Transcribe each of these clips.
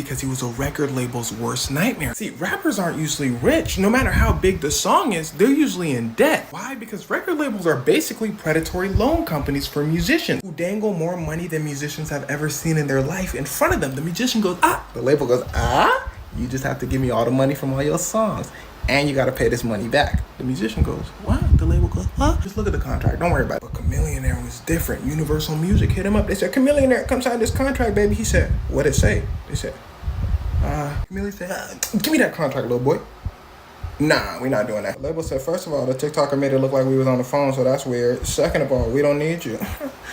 because he was a record label's worst nightmare. See, rappers aren't usually rich. No matter how big the song is, they're usually in debt. Why? Because record labels are basically predatory loan companies for musicians who dangle more money than musicians have ever seen in their life in front of them. The musician goes, ah. The label goes, ah? You just have to give me all the money from all your songs. And you gotta pay this money back. The musician goes, what? The label goes, huh? Just look at the contract, don't worry about it. But Chamillionaire was different. Universal Music hit him up. They said, Chamillionaire, come sign this contract, baby. He said, what'd it say? They said, Chamillionaire said, give me that contract, little boy. Nah, we're not doing that. The label said, first of all, the TikToker made it look like we was on the phone, so that's weird. Second of all, we don't need you.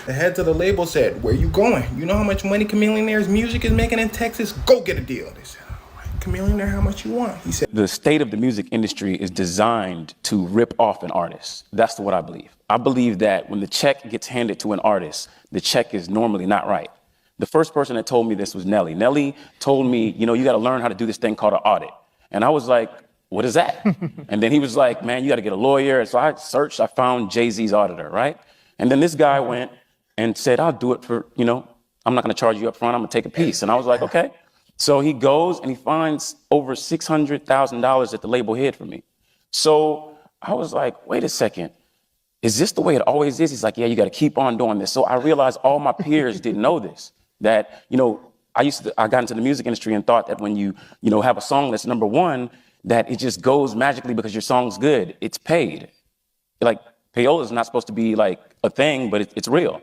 The heads of the label said, where you going? You know how much money Chamillionaire's music is making in Texas? Go get a deal. They said, Chamillionaire, how much you want? He said, the state of the music industry is designed to rip off an artist. That's what I believe. I believe that when the check gets handed to an artist, the check is normally not right. The first person that told me this was Nelly. Nelly told me, you know, you got to learn how to do this thing called an audit. And I was like, what is that? And then he was like, man, you got to get a lawyer. And so I searched, I found Jay-Z's auditor, right? And then this guy went and said, I'll do it for, you know, I'm not going to charge you up front. I'm going to take a piece. And I was like, okay. So he goes and he finds over $600,000 that the label hid from me. So I was like, wait a second, is this the way it always is? He's like, yeah, you got to keep on doing this. So I realized all my peers didn't know this, that, you know, I got into the music industry and thought that when you have a song that's number one, that it just goes magically because your song's good. It's paid. Like, payola is not supposed to be like a thing, but it's real.